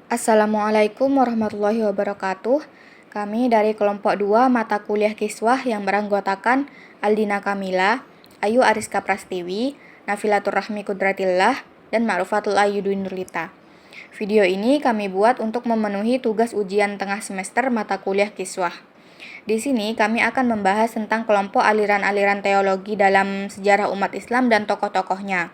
Assalamualaikum warahmatullahi wabarakatuh. Kami dari kelompok 2 mata kuliah Kiswah yang beranggotakan Aldina Kamila, Ayu Ariska Prastiwi, Nafilatur Rahmi Kudratillah, dan Ma'rufatul Ayu Dwi Nurlita. Video ini kami buat untuk memenuhi tugas ujian tengah semester mata kuliah Kiswah. Di sini kami akan membahas tentang kelompok aliran-aliran teologi dalam sejarah umat Islam dan tokoh-tokohnya.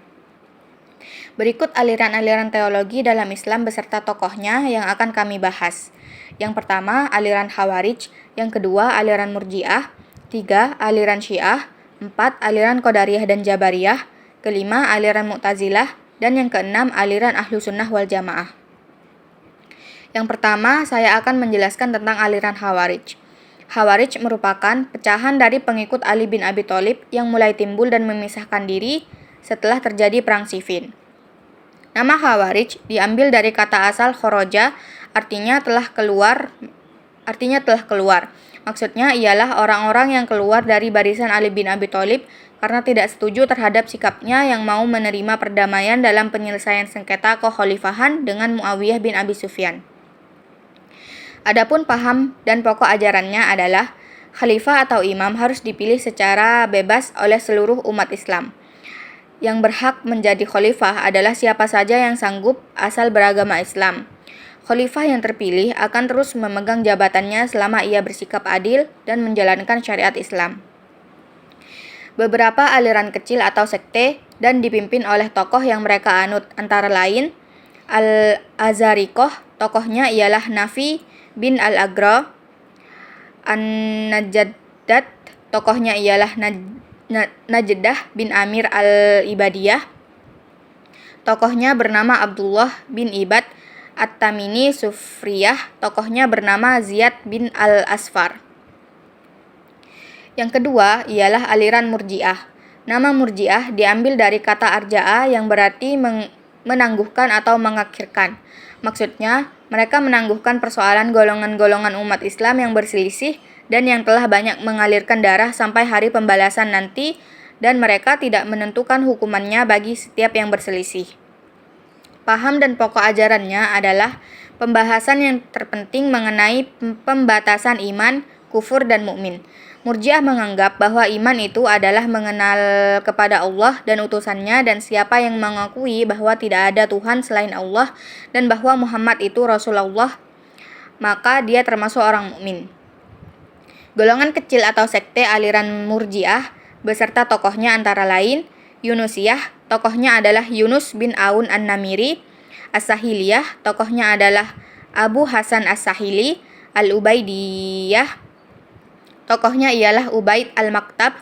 Berikut aliran-aliran teologi dalam Islam beserta tokohnya yang akan kami bahas. Yang pertama, aliran Khawarij. Yang kedua, aliran Murji'ah. 3, aliran Syiah. 4, aliran Qadariyah dan Jabariyah. Kelima, aliran Mu'tazilah. Dan yang keenam, aliran Ahlu Sunnah wal Jamaah. Yang pertama, saya akan menjelaskan tentang aliran Khawarij. Khawarij merupakan pecahan dari pengikut Ali bin Abi Thalib yang mulai timbul dan memisahkan diri setelah terjadi Perang Siffin. Nama Khawarij diambil dari kata asal khoroja, artinya telah keluar. Maksudnya ialah orang-orang yang keluar dari barisan Ali bin Abi Thalib karena tidak setuju terhadap sikapnya yang mau menerima perdamaian dalam penyelesaian sengketa kekhalifahan dengan Muawiyah bin Abi Sufyan. Adapun paham dan pokok ajarannya adalah khalifah atau imam harus dipilih secara bebas oleh seluruh umat Islam. Yang berhak menjadi khalifah adalah siapa saja yang sanggup asal beragama Islam. Khalifah yang terpilih akan terus memegang jabatannya selama ia bersikap adil dan menjalankan syariat Islam. Beberapa aliran kecil atau sekte dan dipimpin oleh tokoh yang mereka anut antara lain Al-Azarikoh, tokohnya ialah Nafi bin Al-Agra. An-Najdat, tokohnya ialah Najdah bin Amir al-Ibadiyah. Tokohnya bernama Abdullah bin Ibad. At-Tamimi Sufriyah, tokohnya bernama Ziyad bin al-Asfar. Yang kedua ialah aliran Murji'ah. Nama Murji'ah diambil dari kata arja'a yang berarti menangguhkan atau mengakhirkan. Maksudnya, mereka menangguhkan persoalan golongan-golongan umat Islam yang berselisih dan yang telah banyak mengalirkan darah sampai hari pembalasan nanti, dan mereka tidak menentukan hukumannya bagi setiap yang berselisih. Paham dan pokok ajarannya adalah pembahasan yang terpenting mengenai pembatasan iman, kufur, dan mukmin. Murji'ah menganggap bahwa iman itu adalah mengenal kepada Allah dan utusannya, dan siapa yang mengakui bahwa tidak ada Tuhan selain Allah dan bahwa Muhammad itu Rasulullah, maka dia termasuk orang mukmin. Golongan kecil atau sekte aliran Murji'ah beserta tokohnya antara lain Yunusiyah, tokohnya adalah Yunus bin Aun An-Namiri. As-Sahiliyah, tokohnya adalah Abu Hasan As-Sahili. Al-Ubaidiyah, tokohnya ialah Ubaid Al-Maktab.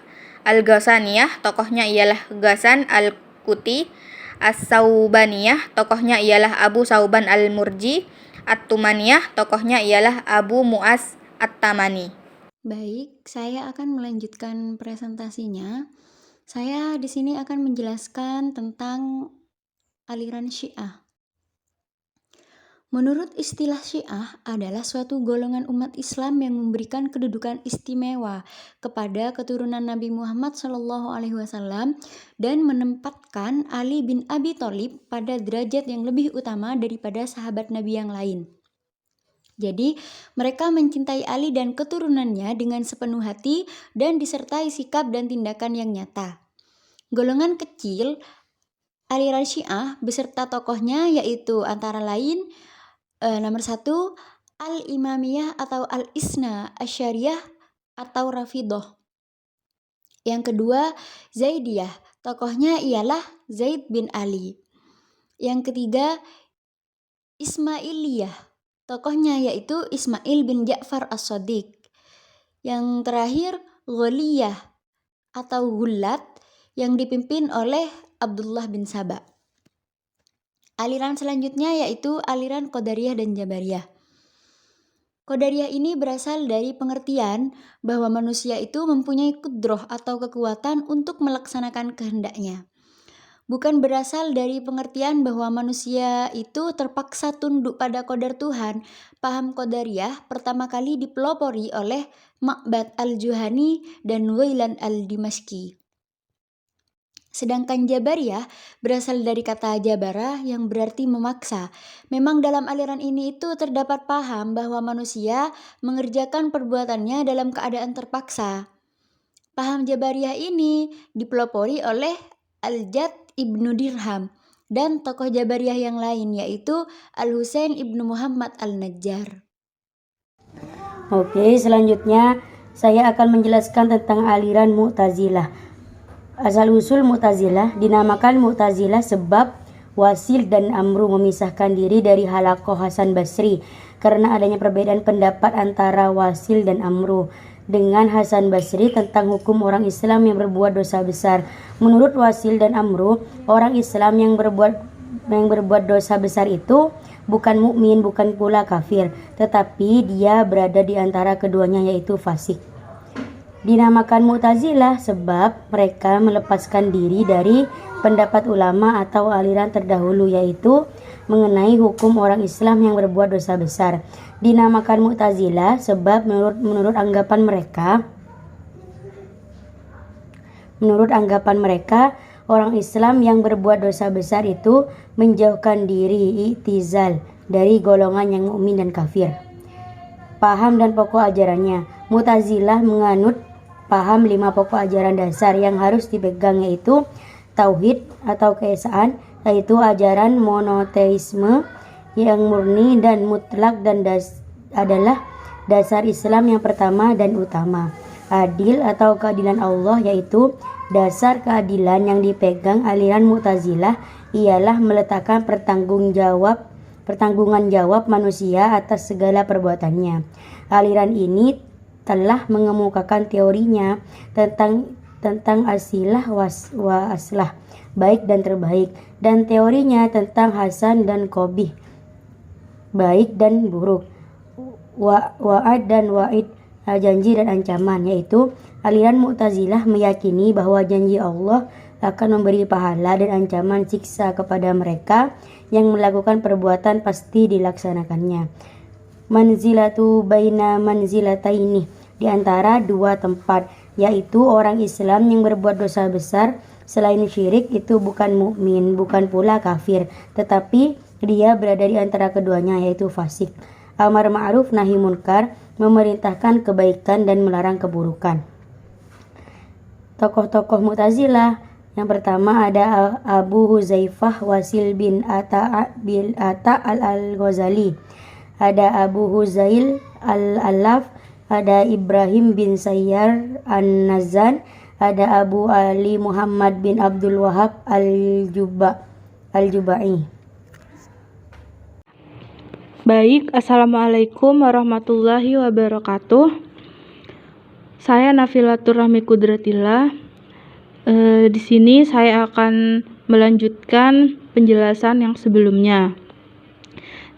Al-Ghasaniyah, tokohnya ialah Ghazan Al-Kuti. As-Saubaniyah, tokohnya ialah Abu Sauban Al-Murji. At-Tumaniyah, tokohnya ialah Abu Mu'az At-Tamani. Baik, saya akan melanjutkan presentasinya. Saya di sini akan menjelaskan tentang aliran Syiah. Menurut istilah Syiah adalah suatu golongan umat Islam yang memberikan kedudukan istimewa kepada keturunan Nabi Muhammad SAW dan menempatkan Ali bin Abi Thalib pada derajat yang lebih utama daripada sahabat Nabi yang lain. Jadi, mereka mencintai Ali dan keturunannya dengan sepenuh hati dan disertai sikap dan tindakan yang nyata. Golongan kecil aliran Syiah beserta tokohnya yaitu antara lain nomor 1, Al-Imamiyah atau Al-Isna Asyariyah atau Rafidah. Yang kedua, Zaidiyah, tokohnya ialah Zaid bin Ali. Yang ketiga, Ismailiyah, tokohnya yaitu Ismail bin Ja'far As-Shadiq. Yang terakhir, Ghaliyah atau Ghulat yang dipimpin oleh Abdullah bin Saba. Aliran selanjutnya yaitu aliran Qadariyah dan Jabariyah. Qadariyah ini berasal dari pengertian bahwa manusia itu mempunyai kudroh atau kekuatan untuk melaksanakan kehendaknya. Bukan berasal dari pengertian bahwa manusia itu terpaksa tunduk pada qadar Tuhan. Paham Qadariyah pertama kali dipelopori oleh Ma'bad al-Juhani dan Ghailan al-Dimashqi. Sedangkan Jabariyah berasal dari kata jabara yang berarti memaksa. Memang dalam aliran ini itu terdapat paham bahwa manusia mengerjakan perbuatannya dalam keadaan terpaksa. Paham Jabariyah ini dipelopori oleh Al-Jad Ibnu Dirham dan tokoh Jabariyah yang lain yaitu Al-Husain Ibnu Muhammad Al-Najjar. Oke, selanjutnya saya akan menjelaskan tentang aliran Mu'tazilah. Asal-usul Mu'tazilah dinamakan Mu'tazilah sebab Wasil dan Amru memisahkan diri dari halaqah Hasan Basri karena adanya perbedaan pendapat antara Wasil dan Amru dengan Hasan Basri tentang hukum orang Islam yang berbuat dosa besar. Menurut Wasil dan Amru, orang Islam yang berbuat dosa besar itu bukan mukmin, bukan pula kafir, tetapi dia berada di antara keduanya yaitu fasik. Dinamakan Mu'tazilah sebab mereka melepaskan diri dari pendapat ulama atau aliran terdahulu yaitu mengenai hukum orang Islam yang berbuat dosa besar. Dinamakan Mu'tazilah sebab menurut anggapan mereka orang Islam yang berbuat dosa besar itu menjauhkan diri i'tizal dari golongan yang mukmin dan kafir. Paham dan pokok ajarannya. Mu'tazilah menganut paham 5 pokok ajaran dasar yang harus dipegang yaitu tauhid atau keesaan, yaitu ajaran monoteisme yang murni dan mutlak dan adalah dasar Islam yang pertama dan utama. Adil atau keadilan Allah yaitu dasar keadilan yang dipegang aliran Mu'tazilah ialah meletakkan pertanggungan jawab manusia atas segala perbuatannya. Aliran ini telah mengemukakan teorinya tentang asilah wa aslah, baik dan terbaik, dan teorinya tentang hasan dan qabih, baik dan buruk, wa'ad dan wa'id, janji dan ancaman, yaitu aliran Mu'tazilah meyakini bahwa janji Allah akan memberi pahala dan ancaman siksa kepada mereka yang melakukan perbuatan pasti dilaksanakannya. Manzilatu baina manzilataini, di antara dua tempat, yaitu orang Islam yang berbuat dosa besar selain syirik itu bukan mukmin, bukan pula kafir, tetapi dia berada di antara keduanya yaitu fasik. Amar ma'ruf nahi munkar, memerintahkan kebaikan dan melarang keburukan. Tokoh-tokoh Mu'tazilah yang pertama ada Abu Huzaifah Wasil bin Ata al-Ghazali, ada Abu Huzail al-Alaf, ada Ibrahim bin Sayyar an-Nazan, ada Abu Ali Muhammad bin Abdul Wahab al-Jubai. Baik, Assalamualaikum warahmatullahi wabarakatuh. Saya Nafilatur Rahmi Kudratillah. Di sini saya akan melanjutkan penjelasan yang sebelumnya.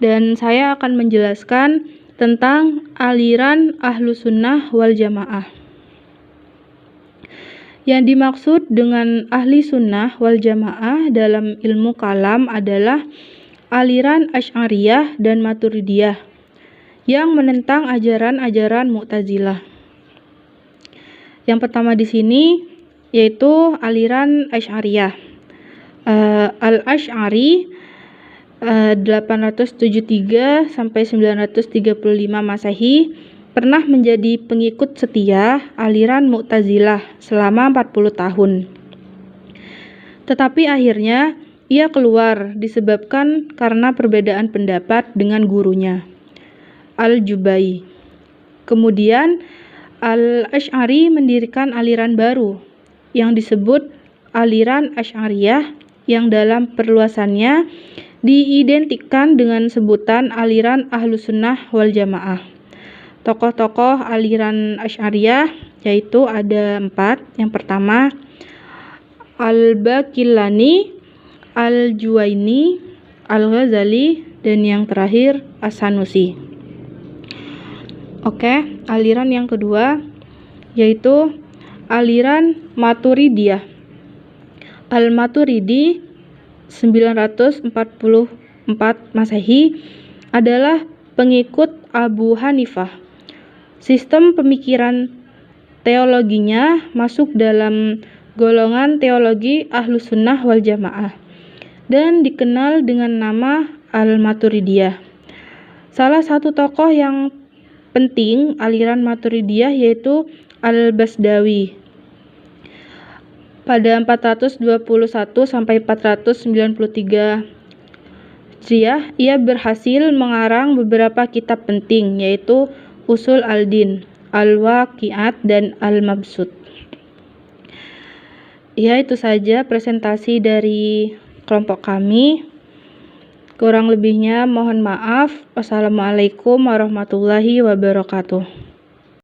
Dan saya akan menjelaskan tentang aliran Ahlus Sunnah wal Jamaah. Yang dimaksud dengan Ahli Sunnah wal Jamaah dalam ilmu kalam adalah aliran Asy'ariyah dan Maturidiyah yang menentang ajaran-ajaran Mu'tazilah. Yang pertama di sini yaitu aliran Asy'ariyah. Al-Asy'ari 873 sampai 935 Masehi pernah menjadi pengikut setia aliran Mu'tazilah selama 40 tahun. Tetapi akhirnya ia keluar disebabkan karena perbedaan pendapat dengan gurunya, Al-Jubai. Kemudian Al-Asy'ari mendirikan aliran baru yang disebut aliran Asy'ariyah yang dalam perluasannya diidentikan dengan sebutan aliran Ahlus Sunnah wal Jamaah. Tokoh-tokoh aliran Asy'ariyah yaitu ada 4. Yang pertama Al-Baqillani, Al-Juwaini, Al-Ghazali, dan yang terakhir As-Sanusi. Oke, aliran yang kedua yaitu aliran Maturidiyah. Al-Maturidi 944 Masehi adalah pengikut Abu Hanifah. Sistem pemikiran teologinya masuk dalam golongan teologi Ahlus Sunnah wal Jamaah, dan dikenal dengan nama Al-Maturidiyah. Salah satu tokoh yang penting aliran Maturidiyah yaitu Al-Basdawi. Pada 421 sampai 493 Hijriah, ia berhasil mengarang beberapa kitab penting yaitu Usul Al-Din, Al-Waqiat, dan Al-Mabsut. Ya, itu saja presentasi dari kelompok kami. Kurang lebihnya mohon maaf. Wassalamualaikum warahmatullahi wabarakatuh.